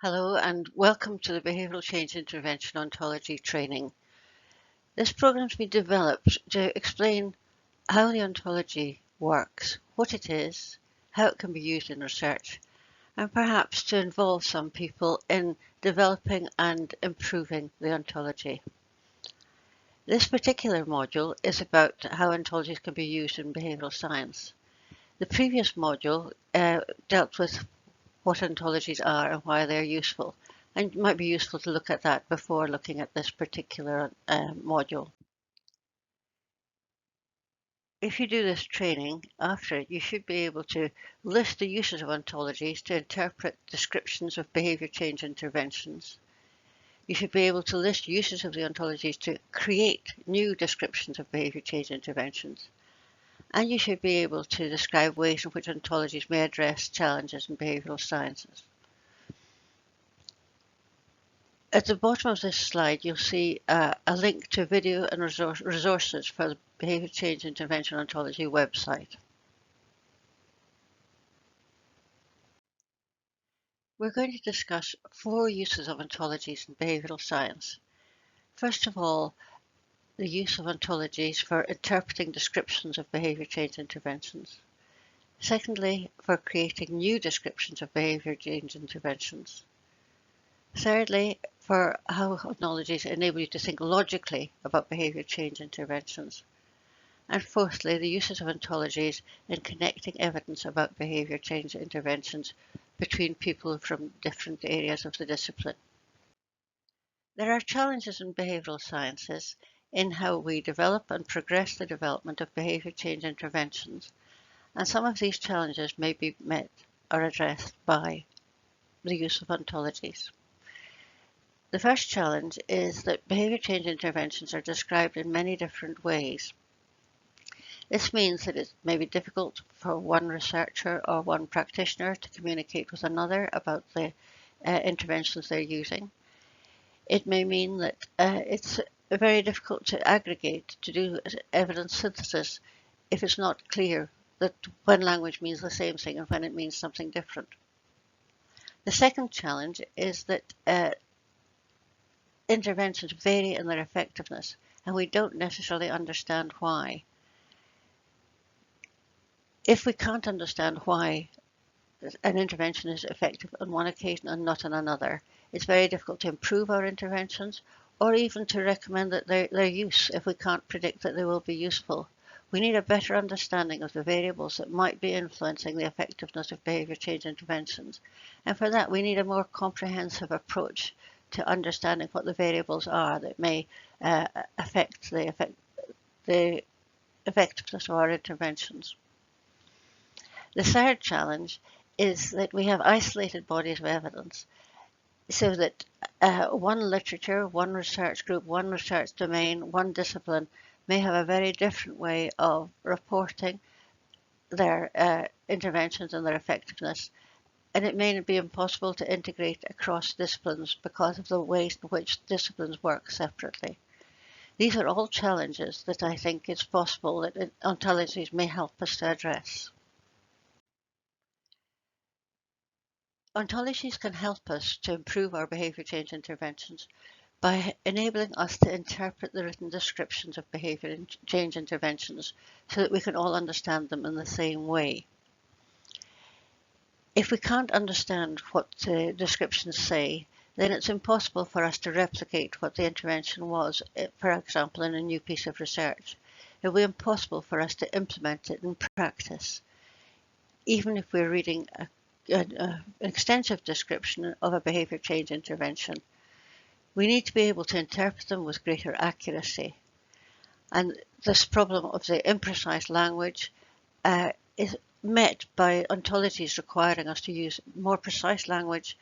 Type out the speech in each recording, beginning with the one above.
Hello and welcome to the Behavioural Change Intervention Ontology training. This program has been developed to explain how the ontology works, what it is, how it can be used in research, and perhaps to involve some people in developing and improving the ontology. This particular module is about how ontologies can be used in behavioural science. The previous module dealt with what ontologies are and why they're useful. And it might be useful to look at that before looking at this particular module. If you do this training, after it, you should be able to list the uses of ontologies to interpret descriptions of behaviour change interventions. You should be able to list uses of the ontologies to create new descriptions of behaviour change interventions. And you should be able to describe ways in which ontologies may address challenges in behavioural sciences. At the bottom of this slide, you'll see a link to video and resources for the Behaviour Change Intervention Ontology website. We're going to discuss 4 uses of ontologies in behavioural science. First of all, the use of ontologies for interpreting descriptions of behaviour change interventions. Secondly, for creating new descriptions of behaviour change interventions. Thirdly, for how ontologies enable you to think logically about behaviour change interventions. And fourthly, the uses of ontologies in connecting evidence about behaviour change interventions between people from different areas of the discipline. There are challenges in behavioural sciences in how we develop and progress the development of behaviour change interventions, and some of these challenges may be met or addressed by the use of ontologies. The first challenge is that behaviour change interventions are described in many different ways. This means that it may be difficult for one researcher or one practitioner to communicate with another about the interventions they're using. It may mean that it's very difficult to aggregate, to do evidence synthesis, if it's not clear that when language means the same thing and when it means something different. The second challenge is that interventions vary in their effectiveness, and we don't necessarily understand why. If we can't understand why an intervention is effective on one occasion and not on another, it's very difficult to improve our interventions or even to recommend that their use if we can't predict that they will be useful. We need a better understanding of the variables that might be influencing the effectiveness of behaviour change interventions. And for that, we need a more comprehensive approach to understanding what the variables are that may affect the effectiveness of our interventions. The third challenge is that we have isolated bodies of evidence, so that one literature, one research group, one research domain, one discipline may have a very different way of reporting their interventions and their effectiveness, and it may be impossible to integrate across disciplines because of the ways in which disciplines work separately. These are all challenges that I think it's possible that ontologies may help us to address. Ontologies can help us to improve our behaviour change interventions by enabling us to interpret the written descriptions of behaviour change interventions so that we can all understand them in the same way. If we can't understand what the descriptions say, then it's impossible for us to replicate what the intervention was, for example, in a new piece of research. It will be impossible for us to implement it in practice, even if we're reading an extensive description of a behaviour change intervention. We need to be able to interpret them with greater accuracy. And this problem of the imprecise language is met by ontologies requiring us to use more precise language,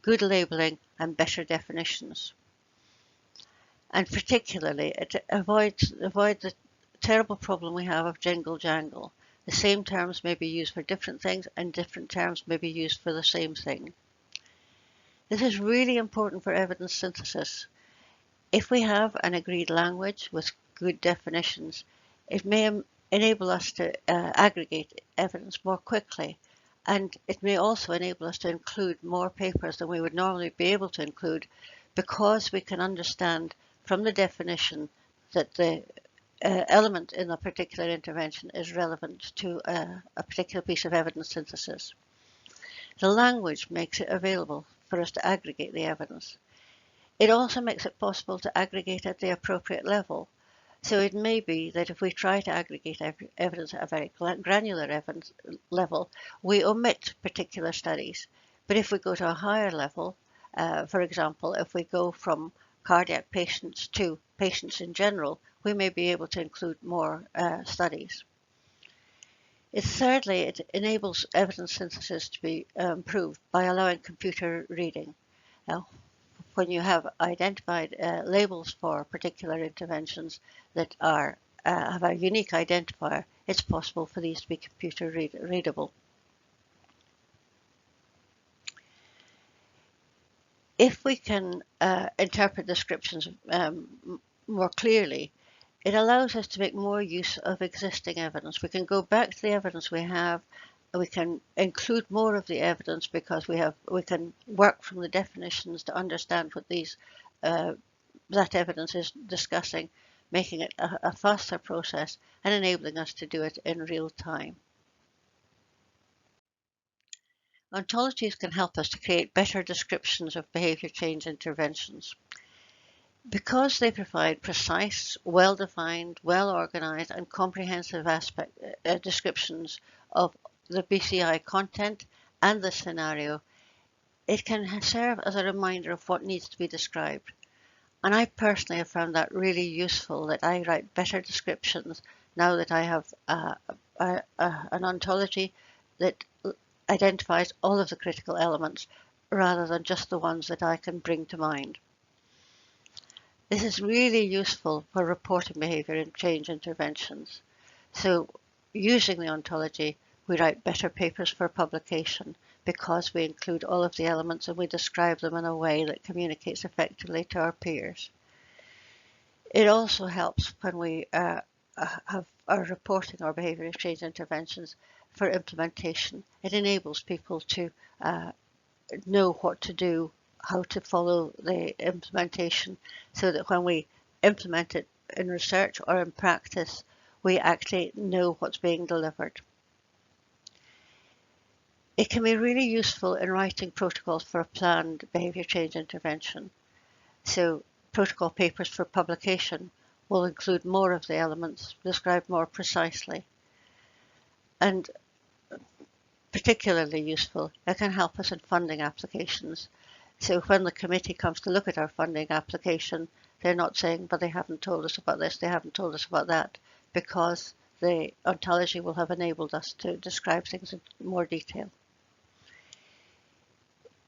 good labelling, and better definitions. And particularly, it avoids the terrible problem we have of jingle jangle. The same terms may be used for different things, and different terms may be used for the same thing. This is really important for evidence synthesis. If we have an agreed language with good definitions, it may enable us to aggregate evidence more quickly And it may also enable us to include more papers than we would normally be able to include, because we can understand from the definition that the element in a particular intervention is relevant to a particular piece of evidence synthesis. The language makes it available for us to aggregate the evidence. It also makes it possible to aggregate at the appropriate level. So it may be that if we try to aggregate evidence at a very granular evidence level, we omit particular studies. But if we go to a higher level, for example, if we go from cardiac patients to patients in general, we may be able to include more studies. Thirdly, it enables evidence synthesis to be improved by allowing computer reading. Now, when you have identified labels for particular interventions that are have a unique identifier, it's possible for these to be computer readable. If we can interpret descriptions more clearly, it allows us to make more use of existing evidence. We can go back to the evidence we have. We can include more of the evidence because we can work from the definitions to understand what that evidence is discussing, making it a faster process and enabling us to do it in real time. Ontologies can help us to create better descriptions of behaviour change interventions. Because they provide precise, well-defined, well-organised and comprehensive descriptions of the BCI content and the scenario, it can serve as a reminder of what needs to be described. And I personally have found that really useful, that I write better descriptions now that I have an ontology that identifies all of the critical elements rather than just the ones that I can bring to mind. This is really useful for reporting behaviour and change interventions. So using the ontology, we write better papers for publication because we include all of the elements and we describe them in a way that communicates effectively to our peers. It also helps when we are reporting our behaviour change interventions for implementation. It enables people to know what to do, how to follow the implementation, so that when we implement it in research or in practice, we actually know what's being delivered. It can be really useful in writing protocols for a planned behaviour change intervention. So protocol papers for publication will include more of the elements, described more precisely. And particularly useful, it can help us in funding applications. So when the committee comes to look at our funding application, they're not saying, but they haven't told us about this, they haven't told us about that, because the ontology will have enabled us to describe things in more detail.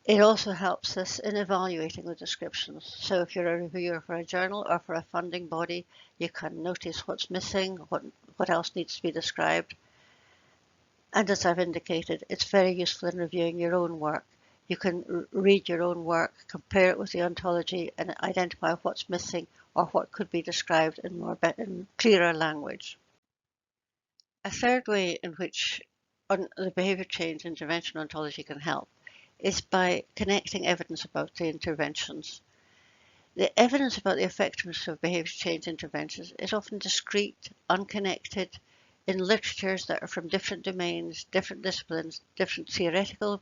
It also helps us in evaluating the descriptions. So if you're a reviewer for a journal or for a funding body, you can notice what's missing, what else needs to be described. And as I've indicated, it's very useful in reviewing your own work. You can read your own work, compare it with the ontology, and identify what's missing or what could be described in clearer language. A third way in which the behaviour change intervention ontology can help is by connecting evidence about the interventions. The evidence about the effectiveness of behaviour change interventions is often discrete, unconnected, in literatures that are from different domains, different disciplines, different theoretical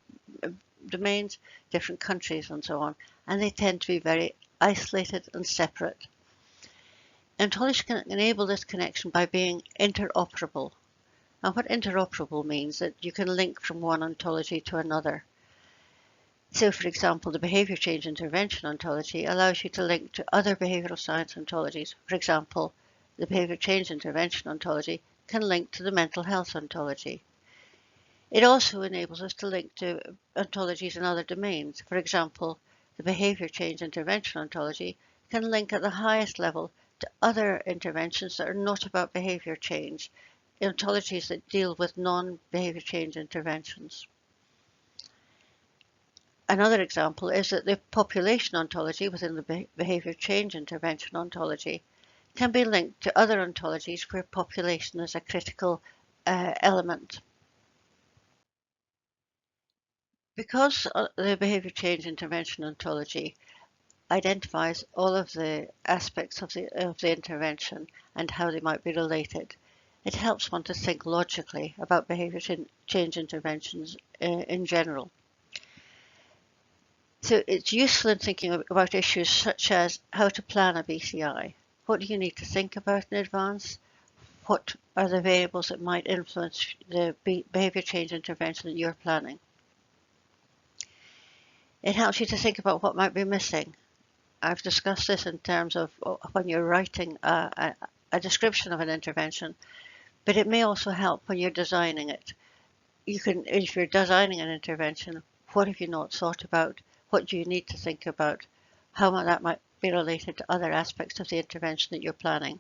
domains, different countries and so on, and they tend to be very isolated and separate. Ontologies can enable this connection by being interoperable. And what interoperable means that you can link from one ontology to another. So, for example, the Behaviour Change Intervention Ontology allows you to link to other behavioural science ontologies. For example, the Behaviour Change Intervention Ontology can link to the Mental Health Ontology. It also enables us to link to ontologies in other domains. For example, the Behaviour Change Intervention Ontology can link at the highest level to other interventions that are not about behaviour change, ontologies that deal with non-behaviour change interventions. Another example is that the population ontology within the behaviour change intervention ontology can be linked to other ontologies where population is a critical element. Because the Behaviour Change Intervention Ontology identifies all of the aspects of the intervention and how they might be related, it helps one to think logically about behaviour change interventions in general. So it's useful in thinking about issues such as how to plan a BCI. What do you need to think about in advance? What are the variables that might influence the behaviour change intervention that you're planning? It helps you to think about what might be missing. I've discussed this in terms of when you're writing a description of an intervention, but it may also help when you're designing it. If you're designing an intervention, what have you not thought about? What do you need to think about? How that might be related to other aspects of the intervention that you're planning.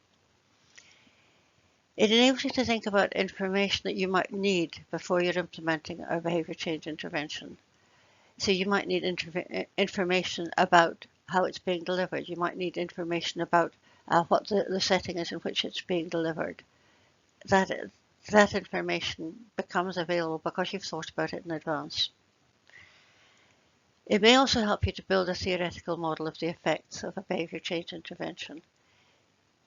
It enables you to think about information that you might need before you're implementing a behaviour change intervention. So you might need information about how it's being delivered. You might need information about what the setting is in which it's being delivered. That information becomes available because you've thought about it in advance. It may also help you to build a theoretical model of the effects of a behaviour change intervention.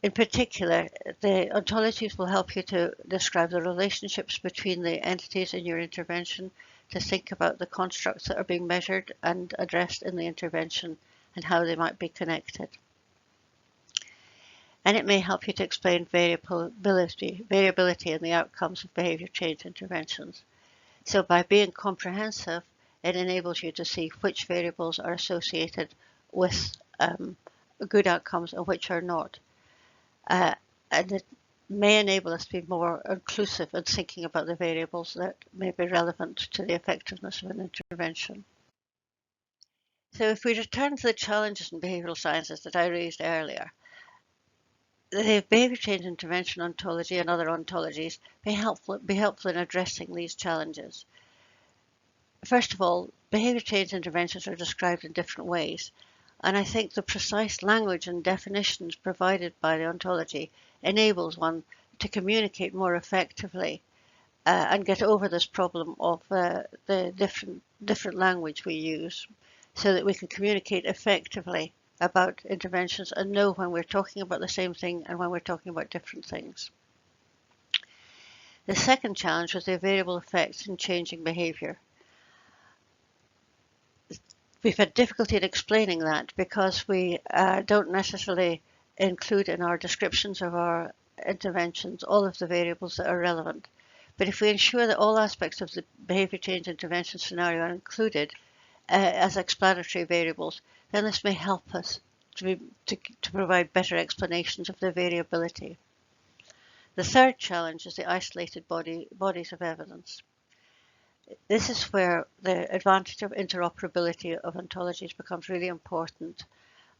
In particular, the ontologies will help you to describe the relationships between the entities in your intervention, to think about the constructs that are being measured and addressed in the intervention and how they might be connected. And it may help you to explain variability in the outcomes of behaviour change interventions. So by being comprehensive, it enables you to see which variables are associated with good outcomes and which are not. And it may enable us to be more inclusive in thinking about the variables that may be relevant to the effectiveness of an intervention. So if we return to the challenges in behavioural sciences that I raised earlier, the behaviour change intervention ontology and other ontologies be helpful in addressing these challenges. First of all, behaviour change interventions are described in different ways, and I think the precise language and definitions provided by the ontology enables one to communicate more effectively and get over this problem of the different language we use, so that we can communicate effectively about interventions and know when we're talking about the same thing and when we're talking about different things. The second challenge was the variable effects in changing behaviour. We've had difficulty in explaining that because we don't necessarily include in our descriptions of our interventions all of the variables that are relevant. But if we ensure that all aspects of the behaviour change intervention scenario are included as explanatory variables, then this may help us to provide better explanations of the variability. The third challenge is the isolated bodies of evidence. This is where the advantage of interoperability of ontologies becomes really important.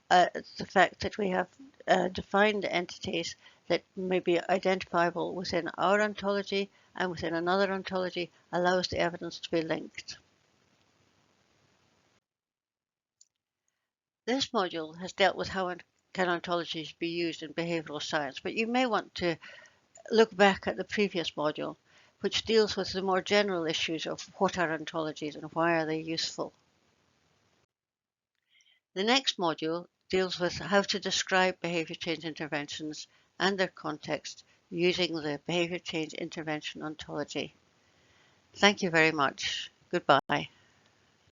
The fact that we have defined entities that may be identifiable within our ontology and within another ontology allows the evidence to be linked. This module has dealt with how can ontologies be used in behavioural science, but you may want to look back at the previous module, which deals with the more general issues of what are ontologies and why are they useful. The next module deals with how to describe behaviour change interventions and their context using the Behaviour Change Intervention Ontology. Thank you very much. Goodbye.